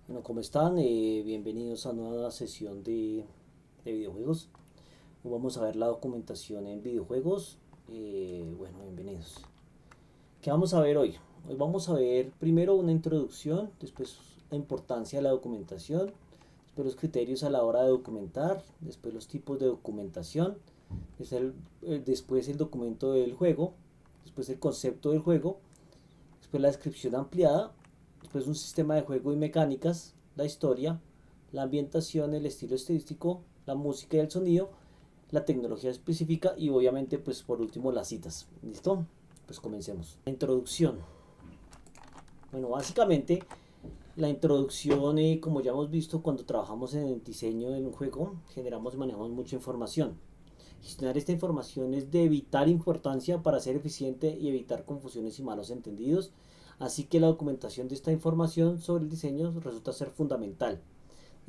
Bueno, ¿cómo están? Bienvenidos a una nueva sesión de videojuegos. Hoy vamos a ver la documentación en videojuegos. Bueno, bienvenidos. ¿Qué vamos a ver hoy? Hoy vamos a ver primero una introducción, después la importancia de la documentación, después los criterios a la hora de documentar, después los tipos de documentación, después el documento del juego, después el concepto del juego, después la descripción ampliada, después un sistema de juego y mecánicas, la historia, la ambientación, el estilo estilístico, la música y el sonido, la tecnología específica y obviamente pues por último las citas. ¿Listo? Pues comencemos. La introducción. Bueno, básicamente la introducción, como ya hemos visto cuando trabajamos en el diseño de un juego, generamos y manejamos mucha información. Gestionar esta información es de vital importancia para ser eficiente y evitar confusiones y malos entendidos, así que la documentación de esta información sobre el diseño resulta ser fundamental.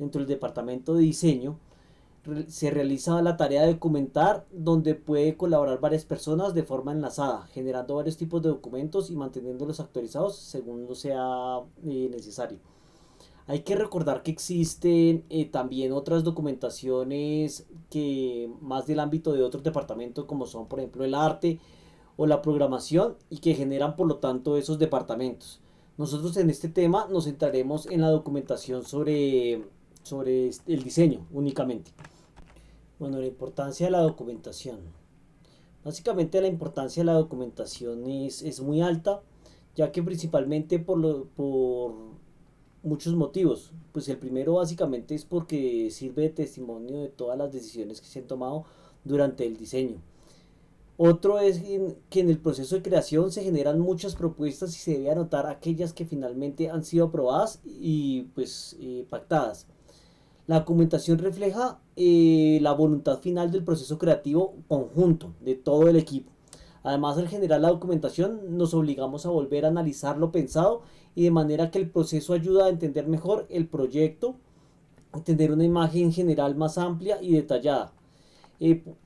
Dentro del departamento de diseño se realiza la tarea de documentar, donde puede colaborar varias personas de forma enlazada, generando varios tipos de documentos y manteniéndolos actualizados según lo sea necesario. Hay que recordar que existen también otras documentaciones que más del ámbito de otros departamentos, como son por ejemplo el arte o la programación, y que generan por lo tanto esos departamentos. Nosotros en este tema nos centraremos en la documentación sobre el diseño únicamente. Bueno, la importancia de la documentación. Básicamente la importancia de la documentación es muy alta, ya que principalmente por muchos motivos. Pues el primero básicamente es porque sirve de testimonio de todas las decisiones que se han tomado durante el diseño. Otro es que en el proceso de creación se generan muchas propuestas y se debe anotar aquellas que finalmente han sido aprobadas y pues pactadas. La documentación refleja la voluntad final del proceso creativo conjunto de todo el equipo. Además, al generar la documentación, nos obligamos a volver a analizar lo pensado y de manera que el proceso ayuda a entender mejor el proyecto, a tener una imagen general más amplia y detallada.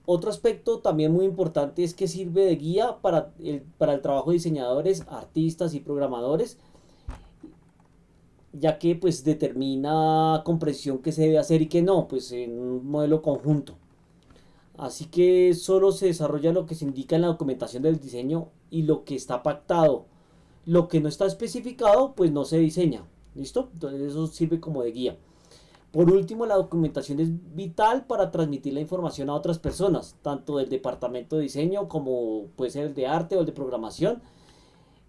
Otro aspecto también muy importante es que sirve de guía para el trabajo de diseñadores, artistas y programadores, ya que pues determina con precisión qué se debe hacer y qué no, pues en un modelo conjunto. Así que solo se desarrolla lo que se indica en la documentación del diseño y lo que está pactado. Lo que no está especificado, pues no se diseña. ¿Listo? Entonces eso sirve como de guía. Por último, la documentación es vital para transmitir la información a otras personas, tanto del departamento de diseño como puede ser el de arte o el de programación.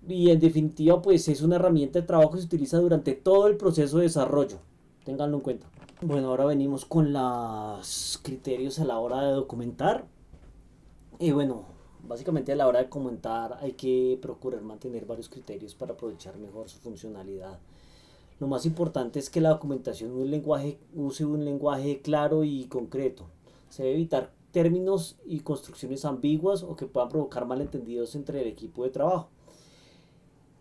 Y en definitiva, pues es una herramienta de trabajo que se utiliza durante todo el proceso de desarrollo. Ténganlo en cuenta. Bueno, ahora venimos con los criterios a la hora de documentar. Y bueno, básicamente a la hora de comentar hay que procurar mantener varios criterios para aprovechar mejor su funcionalidad. Lo más importante es que la documentación use un lenguaje claro y concreto. Se debe evitar términos y construcciones ambiguas o que puedan provocar malentendidos entre el equipo de trabajo.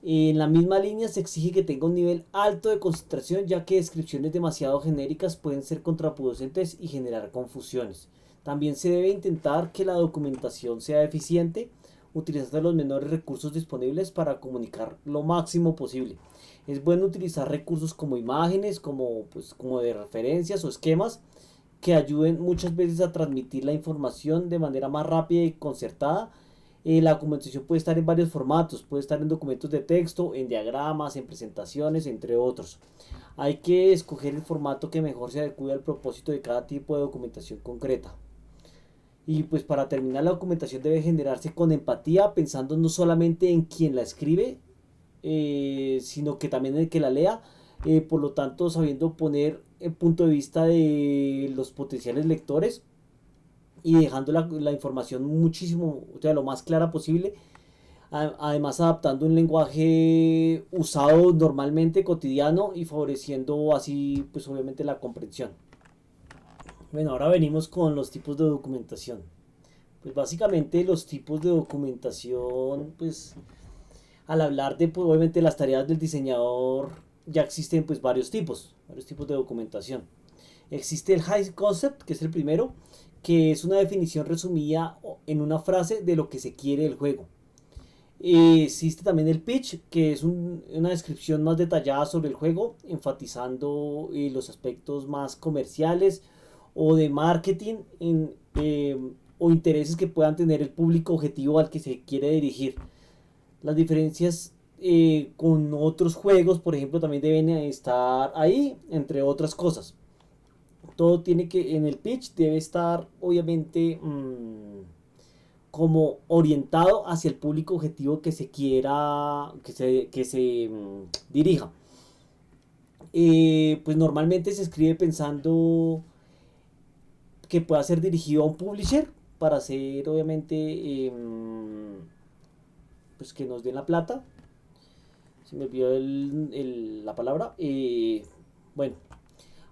En la misma línea se exige que tenga un nivel alto de concentración, ya que descripciones demasiado genéricas pueden ser contraproducentes y generar confusiones. También se debe intentar que la documentación sea eficiente, utilizando los menores recursos disponibles para comunicar lo máximo posible. Es bueno utilizar recursos como imágenes, como de referencias o esquemas que ayuden muchas veces a transmitir la información de manera más rápida y concertada. La documentación puede estar en varios formatos, puede estar en documentos de texto, en diagramas, en presentaciones, entre otros. Hay que escoger el formato que mejor se adecue al propósito de cada tipo de documentación concreta. Y pues para terminar, la documentación debe generarse con empatía, pensando no solamente en quien la escribe, sino que también en el que la lea. Por lo tanto, sabiendo poner el punto de vista de los potenciales lectores y dejando la información muchísimo, o sea, lo más clara posible. Además, adaptando un lenguaje usado normalmente, cotidiano, y favoreciendo así, pues obviamente la comprensión. Bueno, ahora venimos con los tipos de documentación. Pues básicamente los tipos de documentación, pues al hablar de pues, obviamente las tareas del diseñador, ya existen pues varios tipos de documentación. Existe el High Concept, que es el primero, que es una definición resumida en una frase de lo que se quiere del juego. Existe también el pitch, que es una descripción más detallada sobre el juego, enfatizando los aspectos más comerciales o de marketing o intereses que puedan tener el público objetivo al que se quiere dirigir. Las diferencias con otros juegos, por ejemplo, también deben estar ahí, entre otras cosas. Todo tiene que, en el pitch debe estar, obviamente, como orientado hacia el público objetivo que se quiera, que se dirija. Pues normalmente se escribe pensando que pueda ser dirigido a un publisher para hacer, obviamente, pues que nos den la plata. Se me olvidó la palabra. Bueno,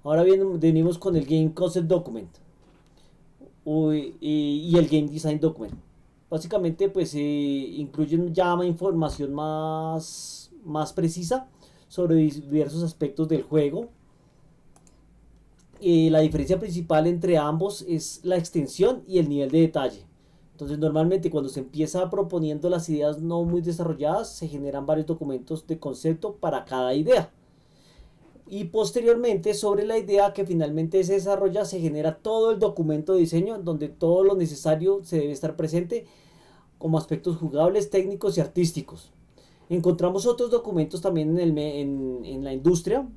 ahora bien, venimos con el Game Concept Document y el Game Design Document. Básicamente, pues incluyen ya una información más precisa sobre diversos aspectos del juego. La diferencia principal entre ambos es la extensión y el nivel de detalle. Entonces, normalmente cuando se empieza proponiendo las ideas no muy desarrolladas, se generan varios documentos de concepto para cada idea. Y posteriormente, sobre la idea que finalmente se desarrolla, se genera todo el documento de diseño donde todo lo necesario se debe estar presente, como aspectos jugables, técnicos y artísticos. Encontramos otros documentos también en la industria,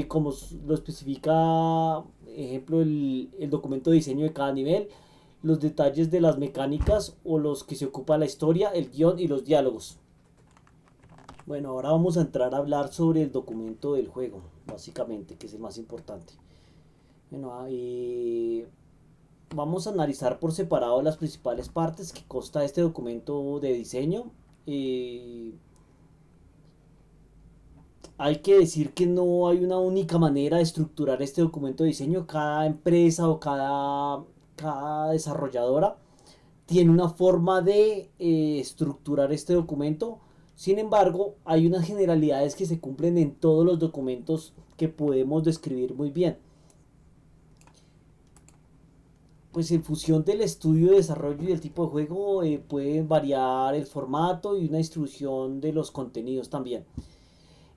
como lo especifica, ejemplo, el documento de diseño de cada nivel, los detalles de las mecánicas o los que se ocupa la historia, el guión y los diálogos. Bueno, ahora vamos a entrar a hablar sobre el documento del juego, básicamente, que es el más importante. Bueno, vamos a analizar por separado las principales partes que consta este documento de diseño. Eh, Hay que decir que no hay una única manera de estructurar este documento de diseño. Cada empresa o cada desarrolladora tiene una forma de estructurar este documento. Sin embargo, hay unas generalidades que se cumplen en todos los documentos que podemos describir muy bien. Pues en función del estudio, desarrollo y del tipo de juego puede variar el formato y una distribución de los contenidos también.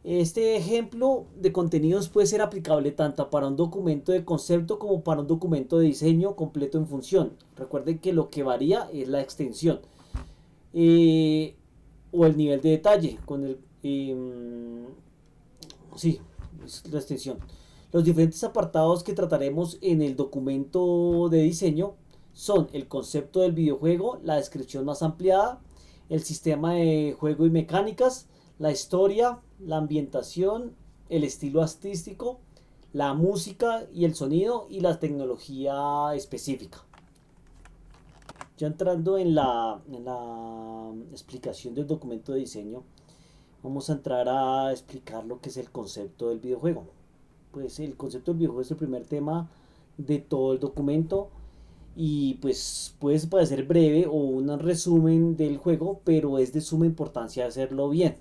Este ejemplo de contenidos puede ser aplicable tanto para un documento de concepto como para un documento de diseño completo en función. Recuerden que lo que varía es la extensión eh, o el nivel de detalle con sí, es la extensión. Los diferentes apartados que trataremos en el documento de diseño son el concepto del videojuego, la descripción más ampliada, el sistema de juego y mecánicas, la historia, la ambientación, el estilo artístico, la música y el sonido y la tecnología específica. Ya entrando en la explicación del documento de diseño, vamos a entrar a explicar lo que es el concepto del videojuego. Pues el concepto del videojuego es el primer tema de todo el documento y pues puede parecer breve o un resumen del juego, pero es de suma importancia hacerlo bien.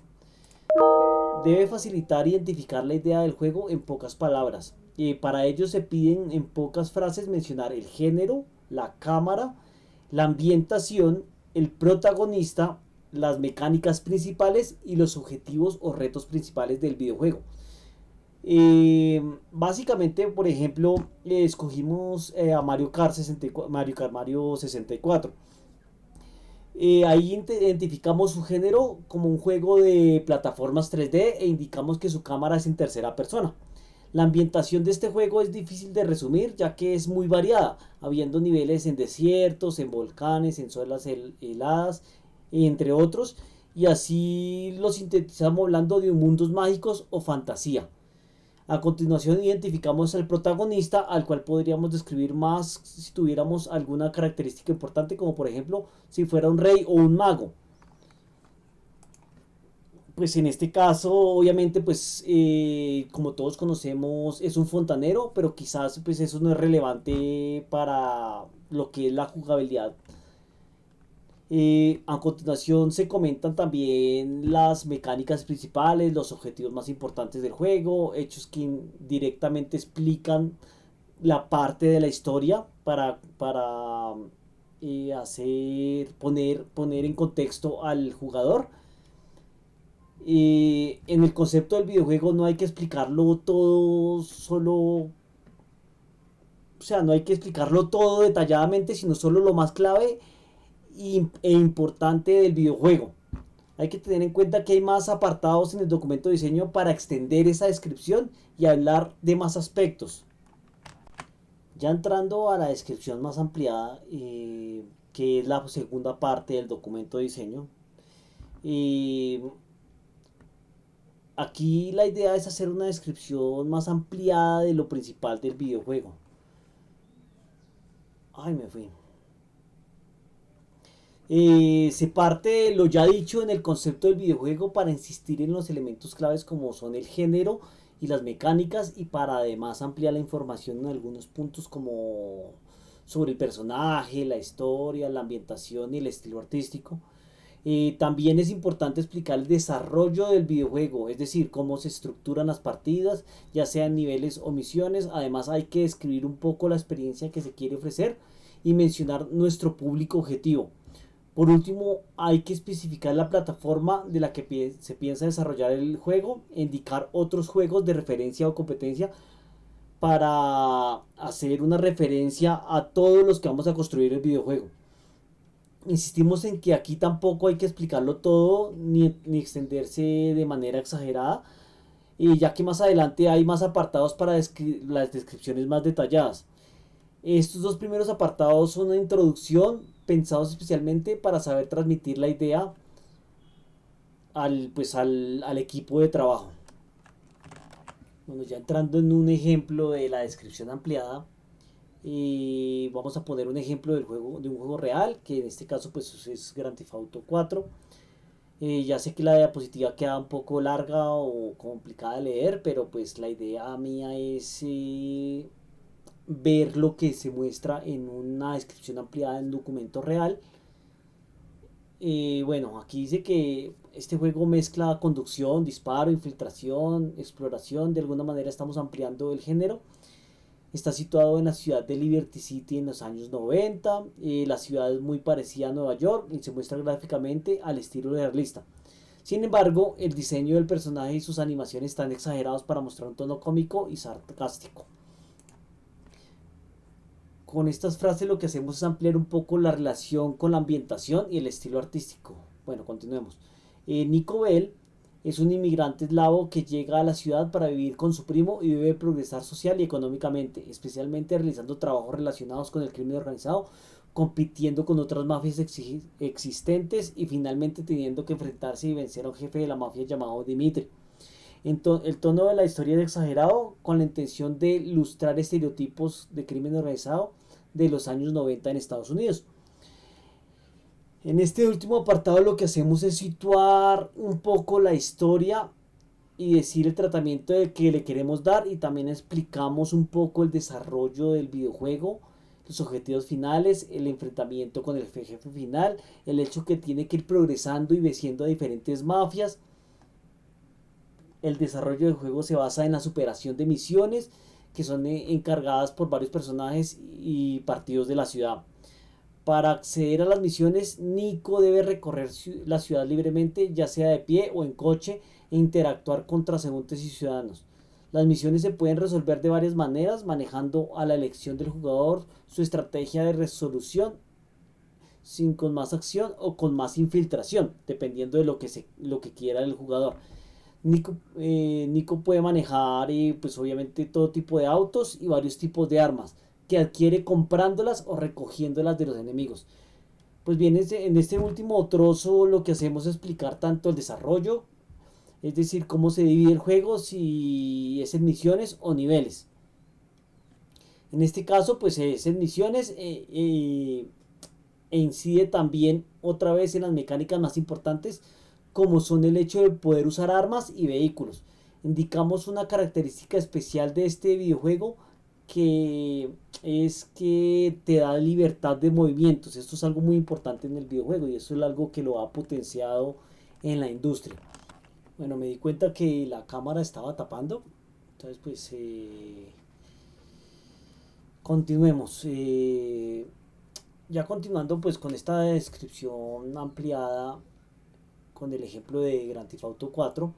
Debe facilitar identificar la idea del juego en pocas palabras. Para ello se piden en pocas frases mencionar el género, la cámara, la ambientación, el protagonista, las mecánicas principales y los objetivos o retos principales del videojuego. Básicamente, por ejemplo, escogimos a Mario Kart 64, Mario 64. Ahí identificamos su género como un juego de plataformas 3D e indicamos que su cámara es en tercera persona. La ambientación de este juego es difícil de resumir ya que es muy variada, habiendo niveles en desiertos, en volcanes, en zonas heladas, entre otros, y así lo sintetizamos hablando de mundos mágicos o fantasía. A continuación identificamos al protagonista, al cual podríamos describir más si tuviéramos alguna característica importante, como por ejemplo si fuera un rey o un mago. Pues en este caso, obviamente, pues como todos conocemos, es un fontanero, pero quizás pues eso no es relevante para lo que es la jugabilidad. A continuación se comentan también las mecánicas principales, los objetivos más importantes del juego, hechos que directamente explican la parte de la historia para poner en contexto al jugador. En el concepto del videojuego no hay que explicarlo todo solo, o sea, no hay que explicarlo todo detalladamente, sino solo lo más clave e importante del videojuego. Hay que tener en cuenta que hay más apartados en el documento de diseño para extender esa descripción y hablar de más aspectos. Ya entrando a la descripción más ampliada, que es la segunda parte del documento de diseño, eh, aquí la idea es hacer una descripción más ampliada de lo principal del videojuego. Ay, me fui. Se parte de lo ya dicho en el concepto del videojuego para insistir en los elementos claves como son el género y las mecánicas, y para además ampliar la información en algunos puntos como sobre el personaje, la historia, la ambientación y el estilo artístico. También es importante explicar el desarrollo del videojuego, es decir, cómo se estructuran las partidas, ya sean niveles o misiones. Además hay que describir un poco la experiencia que se quiere ofrecer y mencionar nuestro público objetivo. Por último, hay que especificar la plataforma de la que se piensa desarrollar el juego, indicar otros juegos de referencia o competencia para hacer una referencia a todos los que vamos a construir el videojuego. Insistimos en que aquí tampoco hay que explicarlo todo ni extenderse de manera exagerada, y ya que más adelante hay más apartados para las descripciones más detalladas. Estos dos primeros apartados son una introducción pensados especialmente para saber transmitir la idea al equipo de trabajo. Bueno, ya entrando en un ejemplo de la descripción ampliada, vamos a poner un ejemplo de un juego real, que en este caso pues es Grand Theft Auto 4. Ya sé que la diapositiva queda un poco larga o complicada de leer, pero pues la idea mía es ver lo que se muestra en una descripción ampliada en un documento real. Bueno, aquí dice que este juego mezcla conducción, disparo, infiltración, exploración. De alguna manera estamos ampliando el género. Está situado en la ciudad de Liberty City en los años 90. La ciudad es muy parecida a Nueva York y se muestra gráficamente al estilo realista. Sin embargo, el diseño del personaje y sus animaciones están exagerados para mostrar un tono cómico y sarcástico. Con estas frases lo que hacemos es ampliar un poco la relación con la ambientación y el estilo artístico. Bueno, continuemos. Nico Bell es un inmigrante eslavo que llega a la ciudad para vivir con su primo y debe progresar social y económicamente, especialmente realizando trabajos relacionados con el crimen organizado, compitiendo con otras mafias existentes y finalmente teniendo que enfrentarse y vencer a un jefe de la mafia llamado Dimitri. El tono de la historia es exagerado con la intención de ilustrar estereotipos de crimen organizado de los años 90 en Estados Unidos. En este último apartado lo que hacemos es situar un poco la historia y decir el tratamiento que le queremos dar, y también explicamos un poco el desarrollo del videojuego, los objetivos finales, el enfrentamiento con el jefe final, el hecho que tiene que ir progresando y venciendo a diferentes mafias. El desarrollo del juego se basa en la superación de misiones que son encargadas por varios personajes y partidos de la ciudad. Para acceder a las misiones, Nico debe recorrer la ciudad libremente, ya sea de pie o en coche, e interactuar con transeúntes y ciudadanos. Las misiones se pueden resolver de varias maneras, manejando a la elección del jugador su estrategia de resolución, sin con más acción o con más infiltración, dependiendo de lo que quiera el jugador. Nico puede manejar pues obviamente todo tipo de autos y varios tipos de armas que adquiere comprándolas o recogiéndolas de los enemigos. Pues bien, en este último trozo lo que hacemos es explicar tanto el desarrollo, es decir, cómo se divide el juego, si es en misiones o niveles. En este caso pues es en misiones, e incide también otra vez en las mecánicas más importantes, como son el hecho de poder usar armas y vehículos. Indicamos una característica especial de este videojuego, que es que te da libertad de movimientos. Esto es algo muy importante en el videojuego y eso es algo que lo ha potenciado en la industria. Bueno, me di cuenta que la cámara estaba tapando, entonces pues continuemos. Ya continuando pues con esta descripción ampliada con el ejemplo de Grand Theft Auto 4,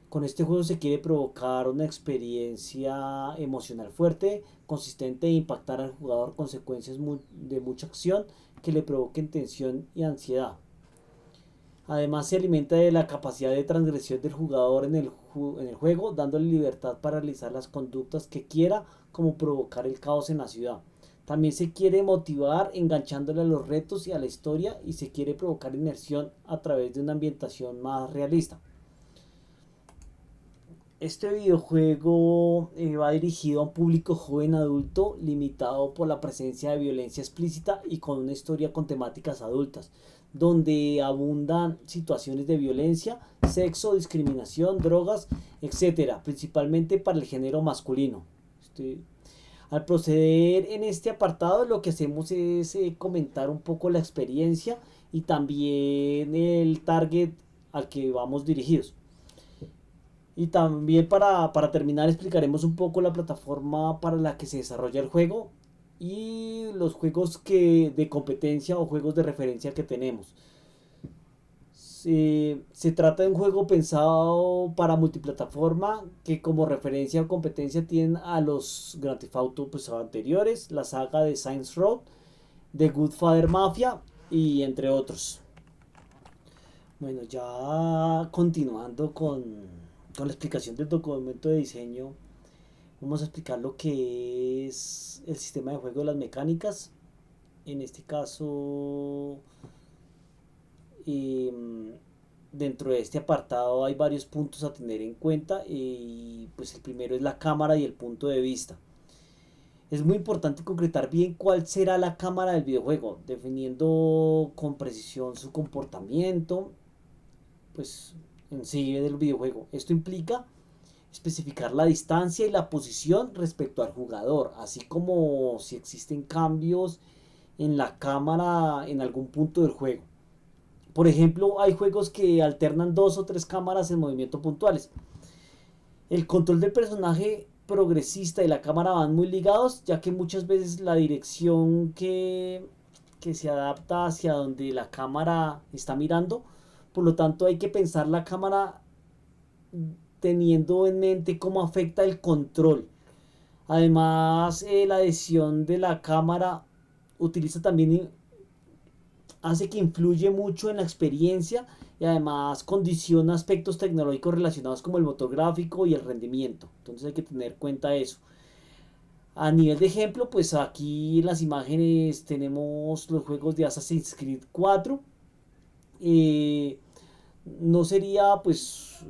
con este juego se quiere provocar una experiencia emocional fuerte, consistente e impactar al jugador con secuencias de mucha acción que le provoquen tensión y ansiedad. Además se alimenta de la capacidad de transgresión del jugador en el juego, dándole libertad para realizar las conductas que quiera, como provocar el caos en la ciudad. También se quiere motivar enganchándole a los retos y a la historia, y se quiere provocar inmersión a través de una ambientación más realista. Este videojuego va dirigido a un público joven adulto, limitado por la presencia de violencia explícita y con una historia con temáticas adultas, donde abundan situaciones de violencia, sexo, discriminación, drogas, etcétera, principalmente para el género masculino. Al proceder en este apartado, lo que hacemos es comentar un poco la experiencia y también el target al que vamos dirigidos. Y también para terminar explicaremos un poco la plataforma para la que se desarrolla el juego y los juegos de competencia o juegos de referencia que tenemos. Se trata de un juego pensado para multiplataforma que como referencia o competencia tienen a los Grand Theft Auto pues, anteriores, la saga de Saints Row, The Good Father Mafia y entre otros. Bueno, ya continuando con la explicación del documento de diseño, vamos a explicar lo que es el sistema de juego de las mecánicas. En este caso, eh, dentro de este apartado hay varios puntos a tener en cuenta y pues el primero es la cámara y el punto de vista. Es muy importante concretar bien cuál será la cámara del videojuego, definiendo con precisión su comportamiento, pues en sí del videojuego. Esto implica especificar la distancia y la posición respecto al jugador, así como si existen cambios en la cámara en algún punto del juego. Por ejemplo, hay juegos que alternan dos o tres cámaras en movimiento puntuales. El control del personaje progresista y la cámara van muy ligados, ya que muchas veces la dirección que se adapta hacia donde la cámara está mirando. Por lo tanto, hay que pensar la cámara teniendo en mente cómo afecta el control. Además, la decisión de la cámara utiliza también, hace que influye mucho en la experiencia y además condiciona aspectos tecnológicos relacionados como el motor gráfico y el rendimiento. Entonces hay que tener en cuenta eso. A nivel de ejemplo, pues aquí en las imágenes tenemos los juegos de Assassin's Creed 4. Eh, no sería pues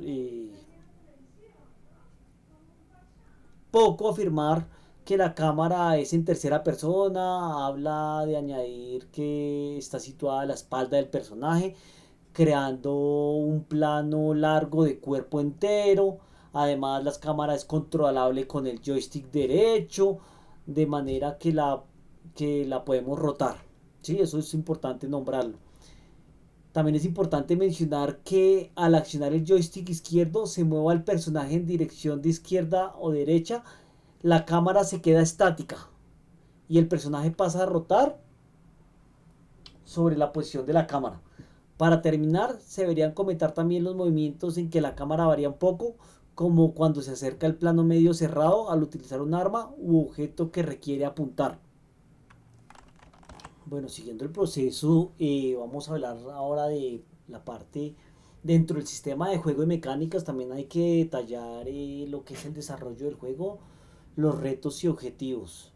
poco afirmar que la cámara es en tercera persona, habla de añadir que está situada a la espalda del personaje, creando un plano largo de cuerpo entero. Además, la cámara es controlable con el joystick derecho, de manera que la podemos rotar. ¿Sí? Eso es importante nombrarlo. También es importante mencionar que al accionar el joystick izquierdo se mueva el personaje en dirección de izquierda o derecha, la cámara se queda estática y el personaje pasa a rotar sobre la posición de la cámara. Para terminar, se deberían comentar también los movimientos en que la cámara varía un poco, como cuando se acerca el plano medio cerrado al utilizar un arma u objeto que requiere apuntar. Bueno, siguiendo el proceso, vamos a hablar ahora de la parte dentro del sistema de juego y mecánicas. También hay que detallar lo que es el desarrollo del juego, los retos y objetivos.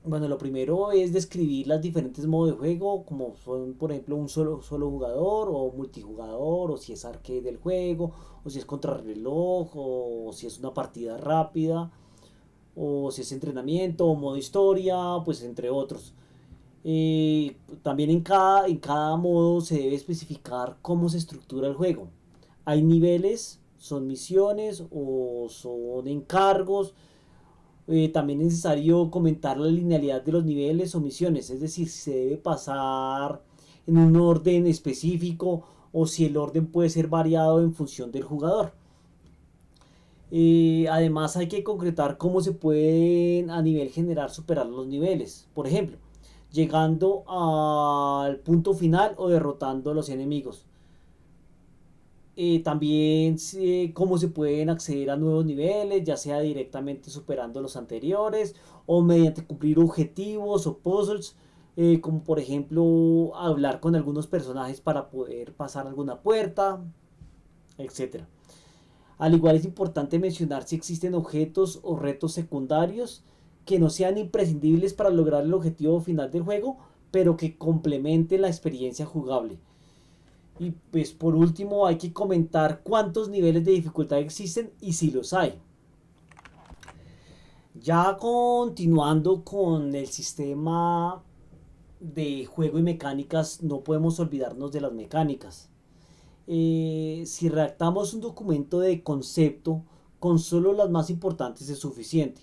Bueno, lo primero es describir los diferentes modos de juego, como son, por ejemplo, un solo jugador o multijugador, o si es arcade del juego, o si es contrarreloj, o si es una partida rápida, o si es entrenamiento, o modo historia, pues entre otros. También en cada modo se debe especificar cómo se estructura el juego. Hay niveles, son misiones o son encargos. También es necesario comentar la linealidad de los niveles o misiones, es decir, si se debe pasar en un orden específico o si el orden puede ser variado en función del jugador. Además hay que concretar cómo se pueden a nivel general superar los niveles. Por ejemplo, llegando al punto final o derrotando a los enemigos. También cómo se pueden acceder a nuevos niveles, ya sea directamente superando los anteriores o mediante cumplir objetivos o puzzles, como por ejemplo hablar con algunos personajes para poder pasar alguna puerta, etcétera. Al igual es importante mencionar si existen objetos o retos secundarios que no sean imprescindibles para lograr el objetivo final del juego, pero que complementen la experiencia jugable. Y pues por último hay que comentar cuántos niveles de dificultad existen y si los hay. Ya continuando con el sistema de juego y mecánicas, no podemos olvidarnos de las mecánicas. Si redactamos un documento de concepto, con solo las más importantes es suficiente.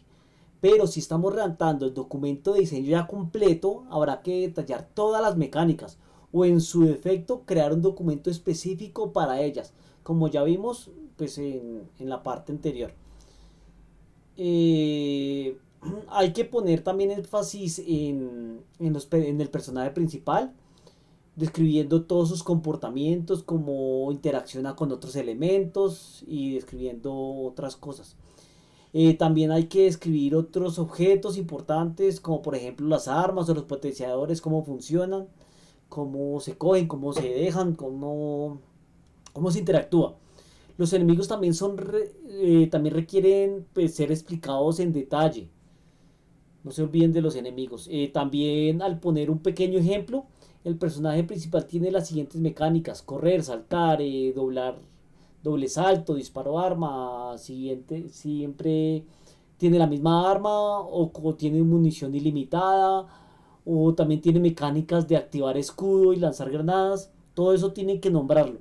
Pero si estamos redactando el documento de diseño ya completo, habrá que detallar todas las mecánicas o en su defecto crear un documento específico para ellas, como ya vimos pues en la parte anterior. Eh, Hay que poner también énfasis en el personaje principal, describiendo todos sus comportamientos, cómo interacciona con otros elementos y describiendo otras cosas. También hay que describir otros objetos importantes, como por ejemplo las armas o los potenciadores, cómo funcionan, cómo se cogen, cómo se dejan, cómo se interactúa. Los enemigos también también requieren pues, ser explicados en detalle. No se olviden de los enemigos. También al poner un pequeño ejemplo, el personaje principal tiene las siguientes mecánicas: correr, saltar, doble salto, disparo arma, siguiente, siempre tiene la misma arma o tiene munición ilimitada o también tiene mecánicas de activar escudo y lanzar granadas. Todo eso tienen que nombrarlo.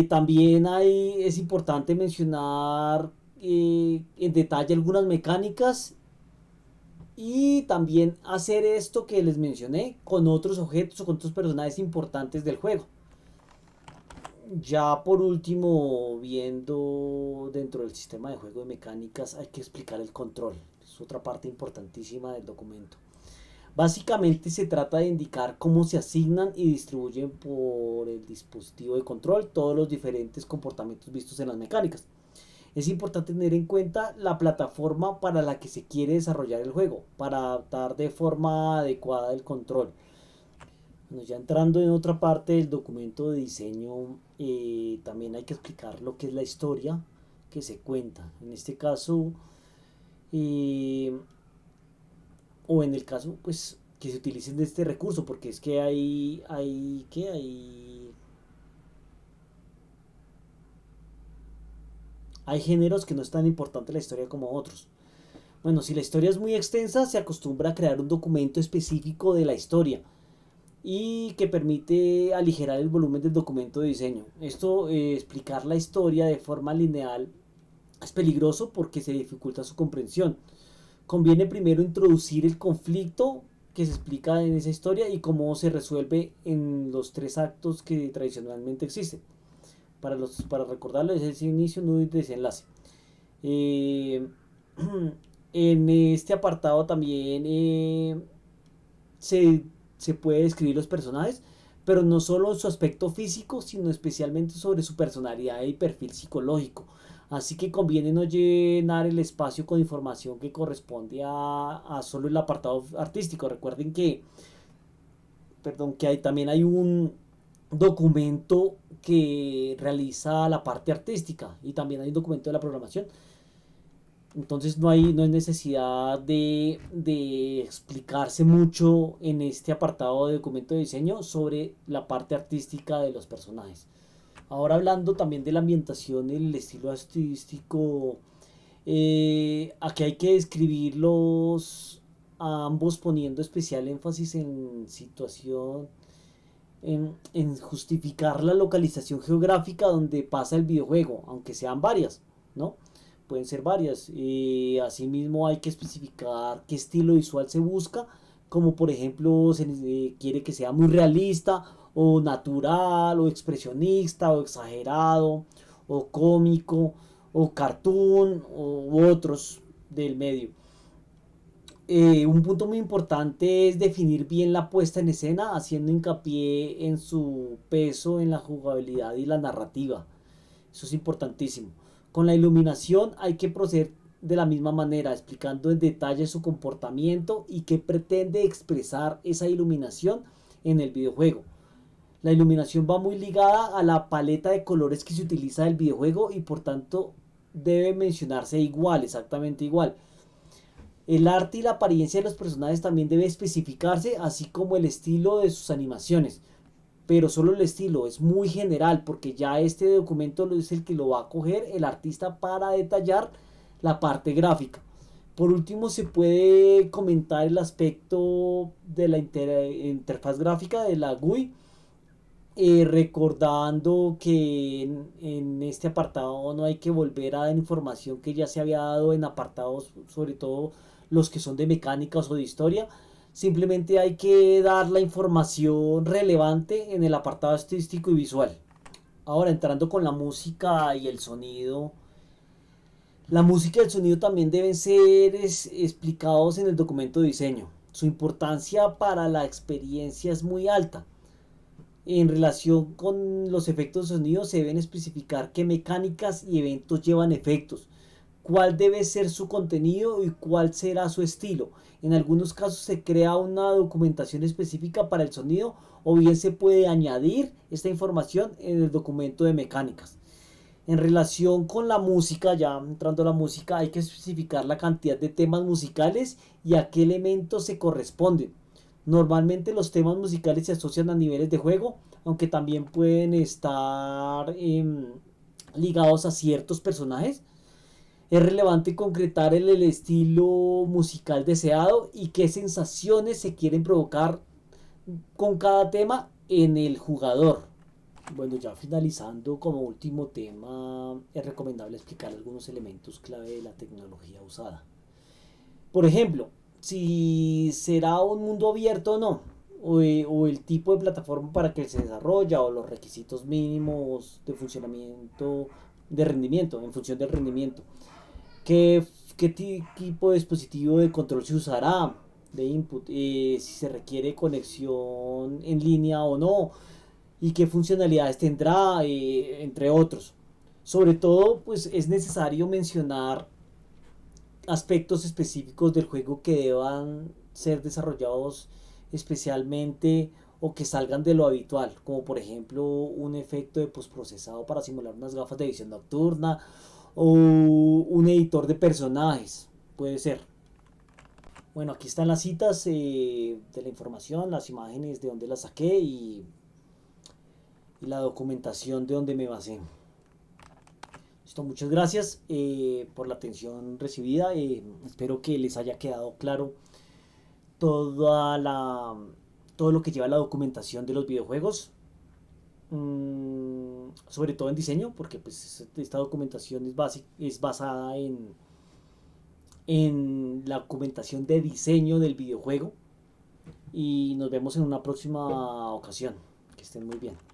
También es importante mencionar en detalle algunas mecánicas y también hacer esto que les mencioné con otros objetos o con otros personajes importantes del juego. Ya por último, viendo dentro del sistema de juego de mecánicas, hay que explicar el control. Es otra parte importantísima del documento. Básicamente se trata de indicar cómo se asignan y distribuyen por el dispositivo de control todos los diferentes comportamientos vistos en las mecánicas. Es importante tener en cuenta la plataforma para la que se quiere desarrollar el juego, para adaptar de forma adecuada el control. Bueno, ya entrando en otra parte del documento de diseño, también hay que explicar lo que es la historia que se cuenta. En este caso, eh, o en el caso, pues, que se utilicen de este recurso, porque es que hay géneros que no es tan importante la historia como otros. Bueno, si la historia es muy extensa, se acostumbra a crear un documento específico de la historia y que permite aligerar el volumen del documento de diseño. Esto, explicar la historia de forma lineal, es peligroso porque se dificulta su comprensión. Conviene primero introducir el conflicto que se explica en esa historia y cómo se resuelve en los tres actos que tradicionalmente existen. Para recordarlo, es el inicio, nudo y desenlace. Eh, en este apartado también se, se puede describir los personajes, pero no solo en su aspecto físico, sino especialmente sobre su personalidad y perfil psicológico. Así que conviene no llenar el espacio con información que corresponde a solo el apartado artístico. Recuerden que, perdón, también hay un documento que realiza la parte artística y también hay un documento de la programación. Entonces no hay necesidad de explicarse mucho en este apartado de documento de diseño sobre la parte artística de los personajes. Ahora hablando también de la ambientación y el estilo artístico, aquí hay que describirlos a ambos poniendo especial énfasis en situación, en justificar la localización geográfica donde pasa el videojuego, aunque sean varias, ¿no? Pueden ser varias. Asimismo hay que especificar qué estilo visual se busca, como por ejemplo quiere que sea muy realista o natural o expresionista o exagerado o cómico, o cartoon, u otros del medio. Un punto muy importante es definir bien la puesta en escena, haciendo hincapié en su peso, en la jugabilidad y la narrativa. Eso es importantísimo. Con la iluminación hay que proceder de la misma manera, explicando en detalle su comportamiento y qué pretende expresar esa iluminación en el videojuego. La iluminación va muy ligada a la paleta de colores que se utiliza en el videojuego y por tanto debe mencionarse igual, exactamente igual. El arte y la apariencia de los personajes también debe especificarse, así como el estilo de sus animaciones. Pero solo el estilo es muy general, porque ya este documento es el que lo va a coger el artista para detallar la parte gráfica. Por último, se puede comentar el aspecto de la interfaz gráfica de la GUI, recordando que en este apartado no hay que volver a dar información que ya se había dado en apartados, sobre todo los que son de mecánicas o de historia. Simplemente hay que dar la información relevante en el apartado estilístico y visual. Ahora, entrando con la música y el sonido. La música y el sonido también deben ser explicados en el documento de diseño. Su importancia para la experiencia es muy alta. En relación con los efectos de sonido se deben especificar qué mecánicas y eventos llevan efectos, cuál debe ser su contenido y cuál será su estilo. En algunos casos se crea una documentación específica para el sonido o bien se puede añadir esta información en el documento de mecánicas. En relación con la música, ya entrando a la música, hay que especificar la cantidad de temas musicales y a qué elementos se corresponden. Normalmente los temas musicales se asocian a niveles de juego, aunque también pueden estar ligados a ciertos personajes. Es relevante concretar el estilo musical deseado y qué sensaciones se quieren provocar con cada tema en el jugador. Bueno, ya finalizando como último tema, es recomendable explicar algunos elementos clave de la tecnología usada. Por ejemplo, si será un mundo abierto o no, o el tipo de plataforma para que se desarrolla, o los requisitos mínimos de funcionamiento, de rendimiento, en función del rendimiento. ¿Qué, qué tipo de dispositivo de control se usará? De input, si se requiere conexión en línea o no, y qué funcionalidades tendrá, entre otros. Sobre todo, pues es necesario mencionar aspectos específicos del juego que deban ser desarrollados especialmente o que salgan de lo habitual, como por ejemplo un efecto de postprocesado para simular unas gafas de visión nocturna o un editor de personajes, puede ser. Bueno, aquí están las citas de la información, las imágenes de donde las saqué y la documentación de donde me basé. Listo, muchas gracias por la atención recibida. Espero que les haya quedado claro toda la, todo lo que lleva la documentación de los videojuegos. Sobre todo en diseño, porque pues esta documentación es basada en la documentación de diseño del videojuego. Y nos vemos en una próxima ocasión. Que estén muy bien.